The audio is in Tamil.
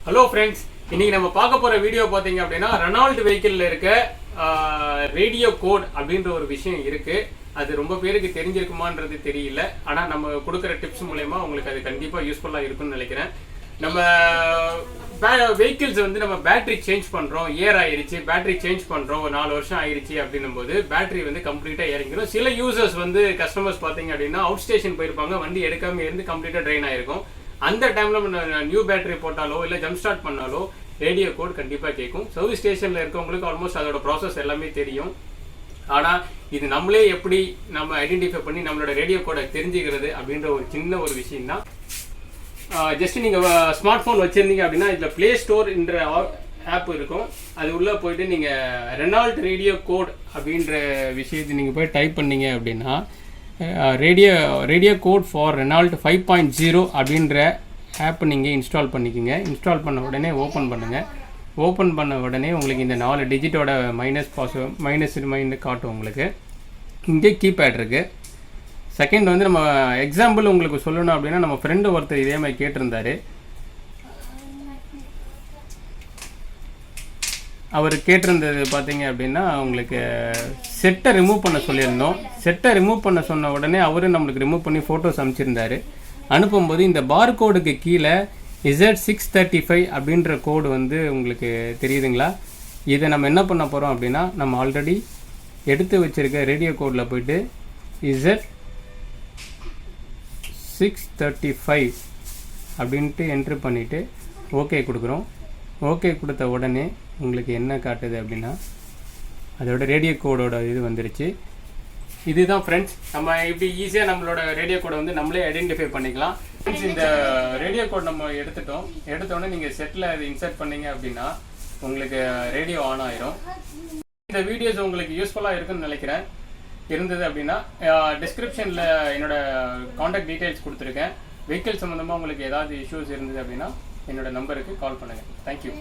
ஹலோ ஃப்ரெண்ட்ஸ், இன்னைக்கு நம்ம பார்க்க போற வீடியோ பார்த்தீங்க அப்படின்னா ரெனால்ட் வெஹிக்கிள்ல இருக்க ரேடியோ கோட் அப்படின்ற ஒரு விஷயம் இருக்கு. அது ரொம்ப பேருக்கு தெரிஞ்சிருக்குமான்றது தெரியல. ஆனால் நம்ம கொடுக்குற டிப்ஸ் மூலயமா உங்களுக்கு அது கண்டிப்பாக யூஸ்ஃபுல்லாக இருக்குன்னு நினைக்கிறேன். நம்ம வெஹிக்கிள்ஸ் வந்து நம்ம பேட்டரி சேஞ்ச் பண்ணுறோம், இயர் ஆயிடுச்சு, பேட்டரி சேஞ்ச் பண்ணுறோம், 4 வருஷம் ஆயிடுச்சு அப்படின்னும் போது பேட்டரி வந்து கம்ப்ளீட்டாக இறங்கிடும். சில யூசர்ஸ் வந்து கஸ்டமர்ஸ் பார்த்தீங்க அப்படின்னா அவுட் ஸ்டேஷன் போயிருப்பாங்க, வண்டி எடுக்காமல் இருந்து கம்ப்ளீட்டாக ட்ரெயின் ஆயிருக்கும். அந்த டைம்ல நியூ பேட்டரி போட்டாலோ இல்லை ஜம்ப் ஸ்டார்ட் பண்ணாலோ ரேடியோ கோட் கண்டிப்பாக கேட்கும். சர்வீஸ் ஸ்டேஷனில் இருக்கவங்களுக்கு ஆல்மோஸ்ட் அதோட ப்ராசஸ் எல்லாமே தெரியும். ஆனால் இது நம்மளே எப்படி நம்ம ஐடென்டிஃபை பண்ணி நம்மளோட ரேடியோ கோடை தெரிஞ்சுக்கிறது அப்படின்ற ஒரு சின்ன ஒரு விஷயம் தான். ஜஸ்ட் நீங்கள் ஸ்மார்ட் ஃபோன் வச்சுருந்தீங்க அப்படின்னா இதில் ப்ளே ஸ்டோர்ன்ற ஆப் இருக்கும். அது உள்ளே போயிட்டு நீங்கள் ரெனால்ட் ரேடியோ கோட் அப்படின்ற விஷயத்தை நீங்கள் போய் டைப் பண்ணீங்க அப்படின்னா ரேடியோ கோட் ஃபார் ரெனால்ட் 5.0 அப்படின்ற ஆப் நீங்கள் இன்ஸ்டால் பண்ணிக்கோங்க. இன்ஸ்டால் பண்ண உடனே ஓப்பன் பண்ணுங்கள். ஓப்பன் பண்ண உடனே உங்களுக்கு இந்த 4 டிஜிட்டோட மைனஸ் காட்டும். உங்களுக்கு இங்கே கீபேட் இருக்குது. செகண்ட் வந்து நம்ம எக்ஸாம்பிள் உங்களுக்கு சொல்லணும் அப்படின்னா நம்ம ஃப்ரெண்டு ஒருத்தர் இதே மாதிரி கேட்டிருந்தாரு. அவர் கேட்டிருந்தது பார்த்தீங்க அப்படின்னா உங்களுக்கு செட்டை ரிமூவ் பண்ண சொல்லியிருந்தோம். செட்டை ரிமூவ் பண்ண சொன்ன உடனே அவரும் நம்மளுக்கு ரிமூவ் பண்ணி ஃபோட்டோஸ் அனுப்பிச்சிருந்தாரு. அனுப்பும்போது இந்த பார் கோடுக்கு கீழே Z635 அப்படின்ற கோடு வந்து உங்களுக்கு தெரியுதுங்களா? இதை நம்ம என்ன பண்ண போகிறோம் அப்படின்னா நம்ம ஆல்ரெடி எடுத்து வச்சுருக்க ரேடியோ கோடில் போயிட்டு Z635 அப்படின்ட்டு என்ட்ரு பண்ணிவிட்டு ஓகே கொடுக்குறோம். ஓகே கொடுத்த உடனே உங்களுக்கு என்ன காட்டுது அப்படின்னா அதோட ரேடியோ கோடோட இது வந்துருச்சு. இதுதான் ஃப்ரெண்ட்ஸ், நம்ம இப்படி ஈஸியாக நம்மளோட ரேடியோ கோடை வந்து நம்மளே ஐடென்டிஃபை பண்ணிக்கலாம். ஃப்ரெண்ட்ஸ், இந்த ரேடியோ கோட் நம்ம எடுத்தோடனே நீங்கள் செட்டில் அதை இன்சர்ட் பண்ணீங்க அப்படின்னா உங்களுக்கு ரேடியோ ஆன் ஆயிரும். இந்த வீடியோஸ் உங்களுக்கு யூஸ்ஃபுல்லாக இருக்குன்னு நினைக்கிறேன். இருந்தது அப்படின்னா டிஸ்கிரிப்ஷனில் என்னோட காண்டாக்ட் டீட்டெயில்ஸ் கொடுத்துருக்கேன். வெஹிக்கிள் சம்மந்தமாக உங்களுக்கு ஏதாவது இஷ்யூஸ் இருந்தது அப்படின்னா என்னோட நம்பருக்கு கால் பண்ணுங்கள். தேங்க்யூ.